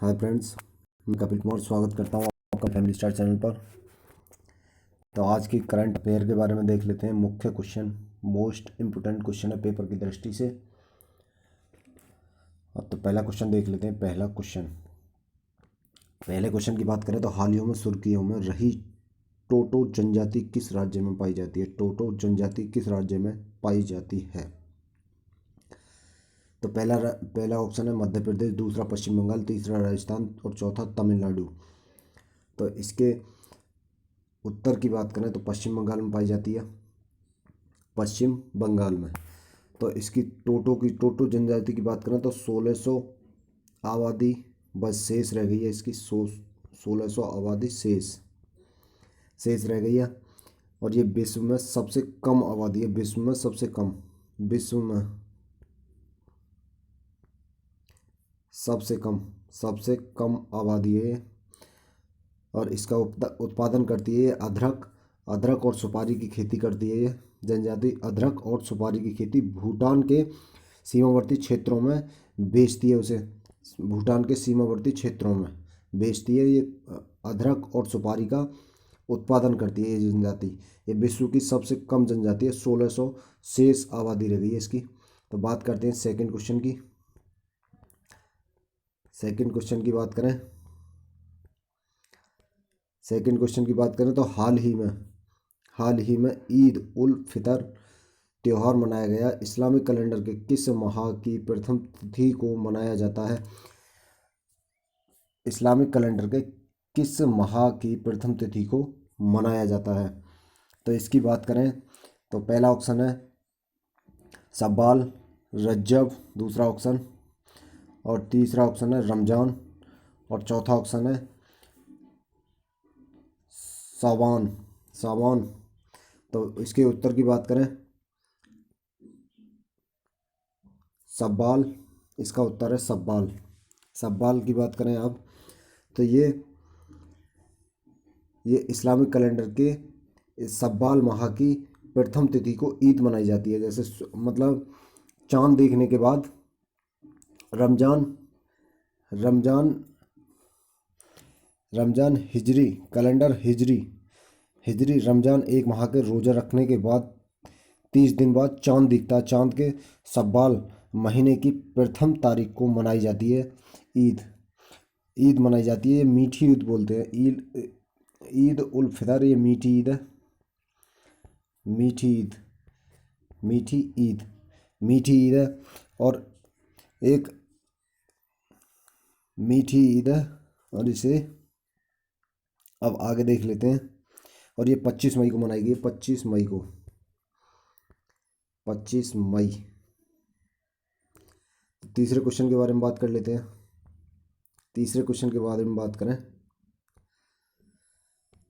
Hi friends, मैं कपिल कुमार स्वागत करता हूँ आपका फैमिली स्टार चैनल पर। तो आज की करंट अफेयर के बारे में देख लेते हैं। मुख्य क्वेश्चन, मोस्ट इम्पोर्टेंट क्वेश्चन है पेपर की दृष्टि से। अब तो पहला क्वेश्चन देख लेते हैं। पहले क्वेश्चन की बात करें तो हाल ही में सुर्खियों में रही टोटो जनजाति किस राज्य में पाई जाती है? टोटो जनजाति किस राज्य में पाई जाती है? तो पहला ऑप्शन है मध्य प्रदेश, दूसरा पश्चिम बंगाल, तीसरा राजस्थान और चौथा तमिलनाडु। तो इसके उत्तर की बात करें तो पश्चिम बंगाल में पाई जाती है, पश्चिम बंगाल में। तो इसकी टोटो जनजाति की बात करें तो 1600 आबादी बस शेष रह गई है। इसकी 1600 आबादी शेष रह गई है। और ये विश्व में सबसे कम आबादी है, विश्व में सबसे कम सबसे कम आबादी है। और इसका उत्पादन करती है ये अदरक और सुपारी की खेती करती है। ये जनजाति अदरक और सुपारी की खेती भूटान के सीमावर्ती क्षेत्रों में बेचती है उसे। भूटान के सीमावर्ती क्षेत्रों में बेचती है ये। अदरक और सुपारी का उत्पादन करती है ये जनजाति। ये विश्व की सबसे कम जनजाति है, 1600 शेष आबादी रह गई है इसकी। तो बात करते हैं सेकंड क्वेश्चन की। सेकंड क्वेश्चन की बात करें तो हाल ही में ईद उल फितर त्यौहार मनाया गया। इस्लामिक कैलेंडर के किस माह की प्रथम तिथि को मनाया जाता है? इस्लामिक कैलेंडर के किस माह की प्रथम तिथि को मनाया जाता है? तो इसकी बात करें तो पहला ऑप्शन है शव्वाल, रजब दूसरा ऑप्शन, और तीसरा ऑप्शन है रमजान, और चौथा ऑप्शन है सावन। तो इसके उत्तर की बात करें शव्वाल, इसका उत्तर है शव्वाल की बात करें अब तो ये इस्लामिक कैलेंडर के शव्वाल माह की प्रथम तिथि को ईद मनाई जाती है। जैसे मतलब चांद देखने के बाद रमजान रमजान हिजरी रमजान एक माह के रोज़ा रखने के बाद 30 दिन बाद चांद दिखता है। चांद के शव्वाल महीने की प्रथम तारीख को मनाई जाती है ईद मनाई जाती है। ये मीठी ईद बोलते हैं। ईद उल फितर, ये मीठी ईद है। मीठी ईद है और एक मीठी ईद है। और इसे अब आगे देख लेते हैं। और ये 25 मई को मनाई गई, 25 मई। तीसरे क्वेश्चन के बारे में बात कर लेते हैं। तीसरे क्वेश्चन के बारे में बात करें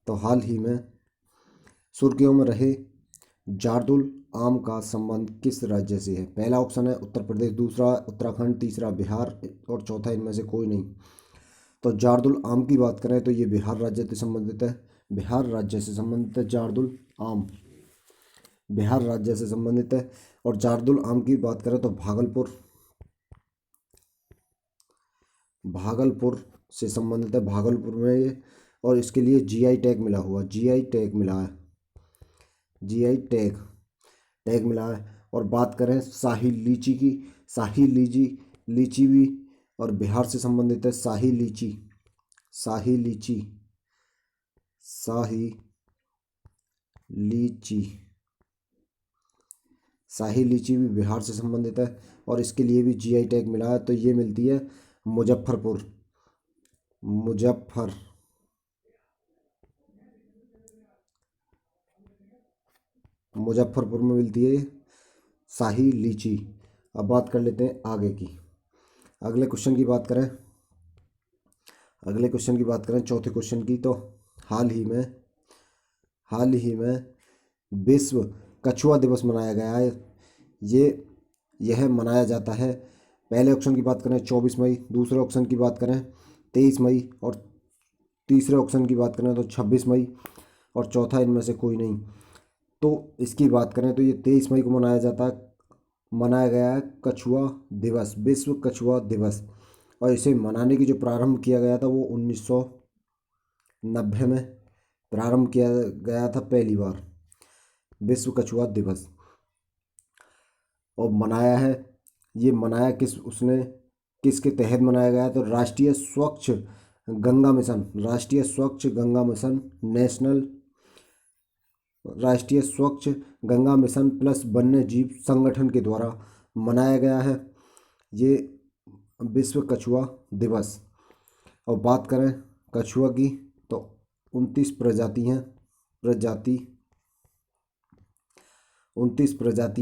तो हाल ही में सुर्खियों में रहे जार्दुल आम का संबंध किस राज्य से है? पहला ऑप्शन है उत्तर प्रदेश, दूसरा उत्तराखंड, तीसरा बिहार और चौथा इनमें से कोई नहीं। तो जार्दुल आम की बात करें तो ये बिहार राज्य से संबंधित है। जार्दुल आम बिहार राज्य से संबंधित है। और जार्दुल आम की बात करें तो भागलपुर से संबंधित है। भागलपुर में ये, और इसके लिए जीआई टैग मिला है। और बात करें शाही लीची की, लीची भी और बिहार से संबंधित है। शाही लीची भी बिहार से संबंधित है और इसके लिए भी जीआई टैग मिला है। तो ये मिलती है मुजफ्फरपुर में मिलती है शाही लीची। अब बात कर लेते हैं आगे की। अगले क्वेश्चन की बात करें चौथे क्वेश्चन की। तो हाल ही में विश्व कछुआ दिवस मनाया गया है। यह मनाया जाता है। पहले ऑप्शन की बात करें 24 मई, दूसरे ऑप्शन की बात करें 23 मई और तीसरे ऑप्शन की बात करें तो 26 मई और चौथा इनमें से कोई नहीं। तो इसकी बात करें तो ये 23 मई को मनाया गया है कछुआ दिवस, विश्व कछुआ दिवस। और इसे मनाने की जो प्रारंभ किया गया था वो 1990 में प्रारंभ किया गया था पहली बार, विश्व कछुआ दिवस। और मनाया है, ये मनाया किसके तहत मनाया गया? तो राष्ट्रीय स्वच्छ गंगा मिशन, राष्ट्रीय स्वच्छ गंगा मिशन, नेशनल राष्ट्रीय स्वच्छ गंगा मिशन प्लस वन्य जीव संगठन के द्वारा मनाया गया है ये विश्व कछुआ दिवस। और बात करें कछुआ की तो 29 प्रजाति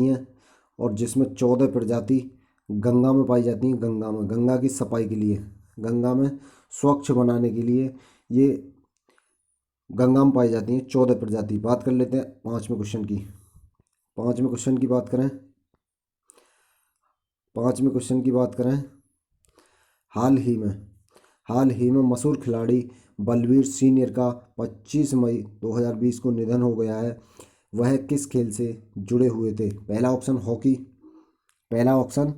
हैं और जिसमें 14 प्रजाति गंगा में पाई जाती हैं। गंगा की सफाई के लिए, गंगा में स्वच्छ बनाने के लिए ये गंगा में पाई जाती हैं 14 प्रजाति। बात कर लेते हैं पाँचवें क्वेश्चन की। पाँचवें क्वेश्चन की बात करें हाल ही में मशहूर खिलाड़ी बलवीर सीनियर का 25 मई 2020 को निधन हो गया है। वह किस खेल से जुड़े हुए थे? पहला ऑप्शन हॉकी, पहला ऑप्शन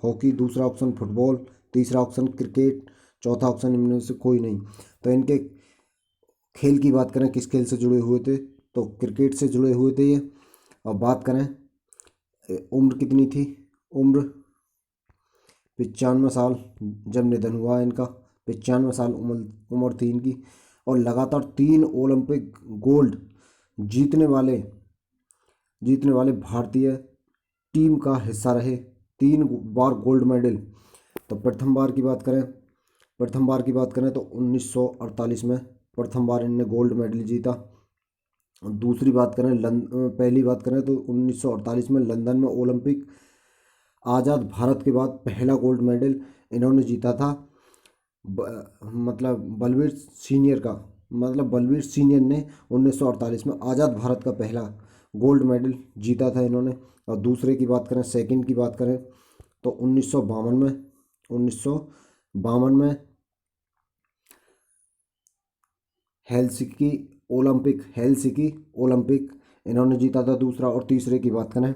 हॉकी, दूसरा ऑप्शन फुटबॉल, तीसरा ऑप्शन क्रिकेट, चौथा ऑप्शन इनमें से कोई नहीं। तो इनके खेल की बात करें, किस खेल से जुड़े हुए थे? तो क्रिकेट से जुड़े हुए थे ये। और बात करें उम्र कितनी थी? उम्र 95 साल जब निधन हुआ इनका, 95 साल उम्र थी इनकी। और लगातार 3 ओलंपिक गोल्ड जीतने वाले भारतीय टीम का हिस्सा रहे, 3 बार गोल्ड मेडल। तो प्रथम बार की बात करें तो 1948 में प्रथम बार इनने गोल्ड मेडल जीता। दूसरी बात करें पहली बात करें तो 1948 में लंदन में ओलंपिक आज़ाद भारत के बाद पहला गोल्ड मेडल इन्होंने जीता था। बलवीर सीनियर ने 1948 में आज़ाद भारत का पहला गोल्ड मेडल जीता था इन्होंने। और दूसरे की बात करें, सेकंड की बात करें तो 1952 में हेलसिंकी ओलंपिक इन्होंने जीता था दूसरा। और तीसरे की बात करें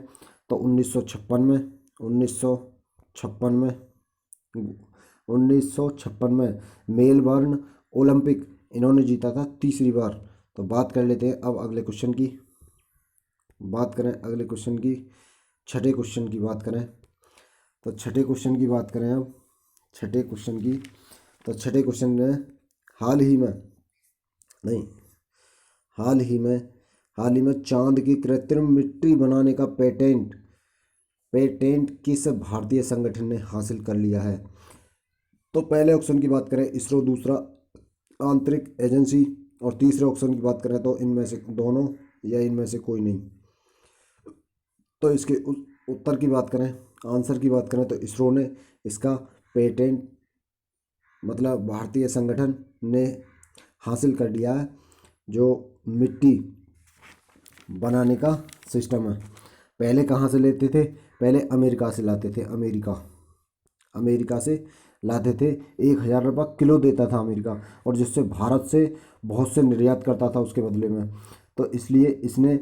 तो 1956 में मेलबर्न ओलंपिक इन्होंने जीता था तीसरी बार। तो बात कर लेते हैं अब अगले क्वेश्चन की। छठे क्वेश्चन की बात करें तो छठे क्वेश्चन में हाल ही में चांद की कृत्रिम मिट्टी बनाने का पेटेंट किस भारतीय संगठन ने हासिल कर लिया है? तो पहले ऑप्शन की बात करें इसरो, दूसरा आंतरिक एजेंसी, और तीसरे ऑप्शन की बात करें तो इनमें से दोनों या इनमें से कोई नहीं। तो इसके उत्तर की बात करें, आंसर की बात करें तो इसरो ने इसका पेटेंट भारतीय संगठन ने हासिल कर लिया है। जो मिट्टी बनाने का सिस्टम है, पहले कहाँ से लेते थे? पहले अमेरिका से लाते थे। अमेरिका से लाते थे, 1000 रुपये किलो देता था अमेरिका, और जिससे भारत से बहुत से निर्यात करता था उसके बदले में। तो इसलिए इसने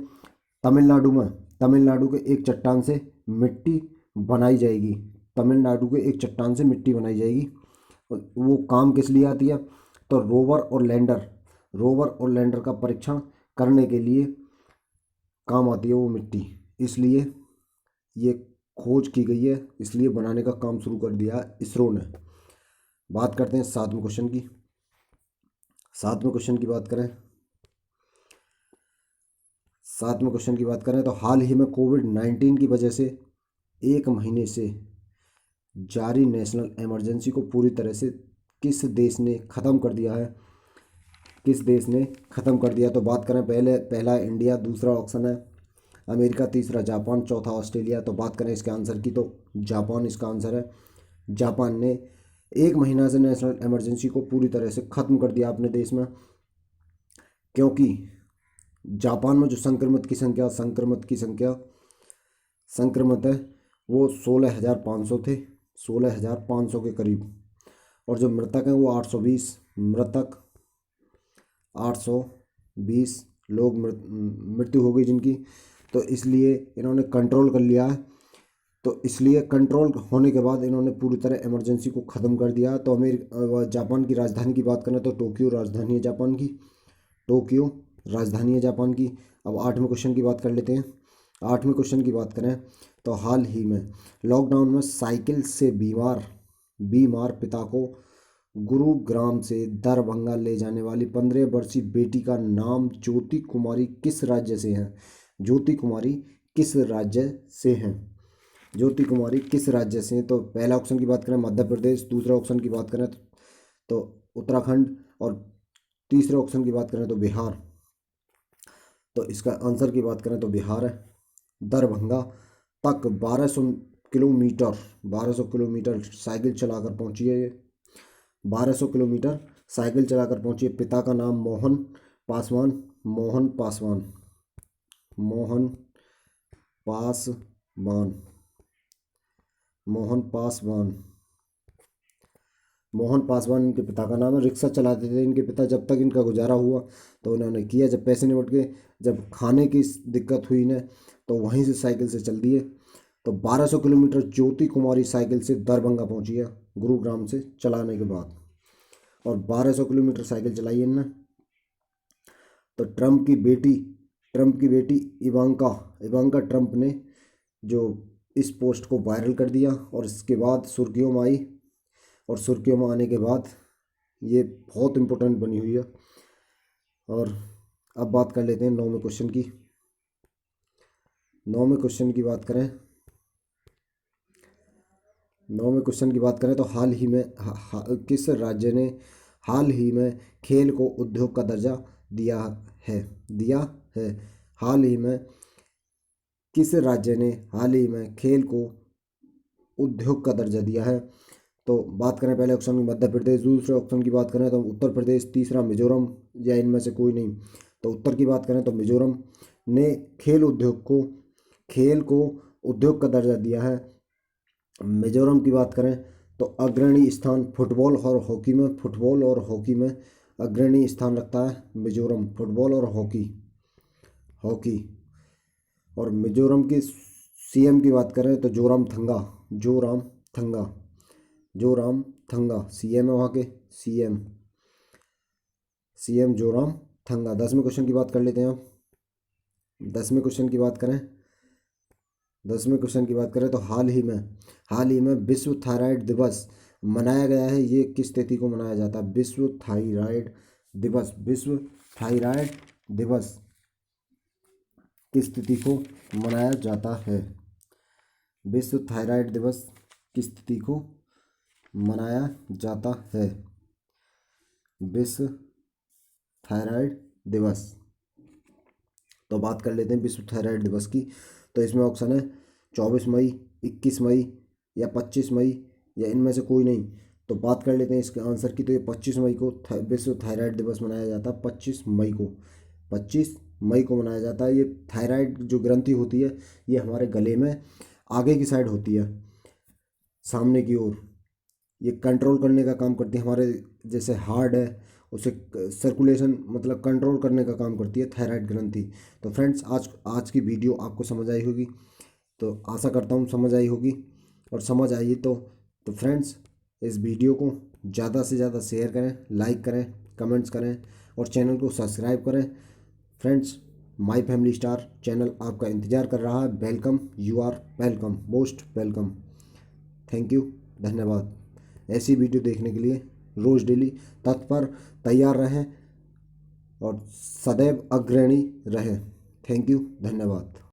तमिलनाडु के एक चट्टान से मिट्टी बनाई जाएगी। वो काम किस लिए आती है? तो रोवर और लैंडर का परीक्षण करने के लिए काम आती है वो मिट्टी। इसलिए ये खोज की गई है, इसलिए बनाने का काम शुरू कर दिया है इसरो ने। बात करते हैं सातवें क्वेश्चन की बात करें तो हाल ही में कोविड-19 की वजह से 1 महीने से जारी नेशनल इमरजेंसी को पूरी तरह से किस देश ने ख़त्म कर दिया? तो बात करें पहला इंडिया, दूसरा ऑप्शन है अमेरिका, तीसरा जापान, चौथा ऑस्ट्रेलिया। तो बात करें इसके आंसर की तो जापान इसका आंसर है। जापान ने 1 महीना से नेशनल इमरजेंसी को पूरी तरह से ख़त्म कर दिया अपने देश में, क्योंकि जापान में जो संक्रमित है वो 16,500 थे, 16,500 के करीब। और जो मृतक हैं वो 820 लोग मृत्यु हो गई जिनकी, तो इसलिए इन्होंने कंट्रोल कर लिया है। तो इसलिए कंट्रोल होने के बाद इन्होंने पूरी तरह इमरजेंसी को ख़त्म कर दिया। तो जापान की राजधानी की बात करें तो टोक्यो राजधानी है जापान की, टोक्यो राजधानी है जापान की। अब 8वें क्वेश्चन की बात कर लेते हैं। 8वें क्वेश्चन की बात करें तो हाल ही में लॉकडाउन में साइकिल से बीमार पिता को गुरुग्राम से दरभंगा ले जाने वाली 15 वर्षीय बेटी का नाम ज्योति कुमारी किस राज्य से है? ज्योति कुमारी किस राज्य से हैं? ज्योति कुमारी किस राज्य से हैं? तो पहला ऑप्शन की बात करें मध्य प्रदेश, दूसरा ऑप्शन की बात करें तो उत्तराखंड, और तीसरे ऑप्शन की बात करें तो बिहार। तो इसका आंसर की बात करें तो बिहार है। दरभंगा तक 1200 किलोमीटर साइकिल चलाकर पहुंची है ये। 1200 किलोमीटर साइकिल चलाकर पहुंची है। पिता का नाम मोहन पासवान, मोहन पासवान, मोहन पासवान, मोहन पासवान, मोहन पासवान इनके पिता का नाम है। रिक्शा चलाते थे इनके पिता, जब तक इनका गुजारा हुआ तो उन्होंने किया। जब पैसे निपट गए, जब खाने की दिक्कत हुई इन्हें, तो वहीं से साइकिल से चल दिए। तो 1200 किलोमीटर ज्योति कुमारी साइकिल से दरभंगा पहुंची है गुरुग्राम से चलाने के बाद, और 1200 किलोमीटर साइकिल चलाई इनने। तो ट्रम्प की बेटी इवांका ट्रम्प ने जो इस पोस्ट को वायरल कर दिया, और इसके बाद सुर्खियों में आई, और सुर्खियों में आने के बाद ये बहुत इम्पोर्टेंट बनी हुई है। और अब बात कर लेते हैं 9वें क्वेश्चन की। 9वें क्वेश्चन की बात करें 9वें क्वेश्चन की बात करें तो हाल ही में किस राज्य ने हाल ही में खेल को उद्योग का दर्जा दिया है? हाल ही में किस राज्य ने हाल ही में खेल को उद्योग का दर्जा दिया है? तो बात करें पहले ऑप्शन में मध्य प्रदेश, दूसरे ऑप्शन की बात करें तो उत्तर प्रदेश, तीसरा मिजोरम, या इनमें से कोई नहीं। तो उत्तर की बात करें तो मिजोरम ने खेल को उद्योग का दर्जा दिया है। मिजोरम की बात करें तो अग्रणी स्थान फुटबॉल और हॉकी में अग्रणी स्थान रखता है मिजोरम, फुटबॉल और हॉकी। और मिजोरम की सीएम की बात करें तो जोराम थंगा सीएम है वहाँ के, सीएम जोराम थंगा। 10वें क्वेश्चन की बात कर लेते हैं आप। 10वें क्वेश्चन की बात करें तो हाल ही में विश्व थायराइड दिवस मनाया गया है। ये किस तिथि को मनाया जाता है? विश्व थायराइड दिवस किस तिथि को मनाया जाता है? विश्व थायराइड दिवस किस तिथि को मनाया जाता है? विश्व थायराइड दिवस। तो बात कर लेते हैं विश्व थायराइड दिवस की। तो इसमें ऑप्शन है 24 मई, 21 मई, या 25 मई, या इनमें से कोई नहीं। तो बात कर लेते हैं इसके आंसर की। तो ये 25 मई को विश्व थायराइड दिवस मनाया जाता है। 25 मई को मनाया जाता है। ये थायराइड जो ग्रंथि होती है, ये हमारे गले में आगे की साइड होती है, सामने की ओर। ये कंट्रोल करने का काम करती है, हमारे जैसे हार्ट है उसे सर्कुलेशन मतलब कंट्रोल करने का काम करती है थायराइड ग्रंथि। तो फ्रेंड्स, आज की वीडियो आपको समझ आई होगी, तो आशा करता हूँ समझ आई होगी। और समझ आई तो फ्रेंड्स, इस वीडियो को ज़्यादा से ज़्यादा शेयर करें, लाइक करें, कमेंट्स करें, और चैनल को सब्सक्राइब करें। Friends, my family star channel आपका इंतज़ार कर रहा है। Welcome, you are welcome, most welcome. Thank you, धन्यवाद। ऐसी वीडियो देखने के लिए रोज़ डेली तत्पर तैयार रहें और सदैव अग्रणी रहें। थैंक यू, धन्यवाद।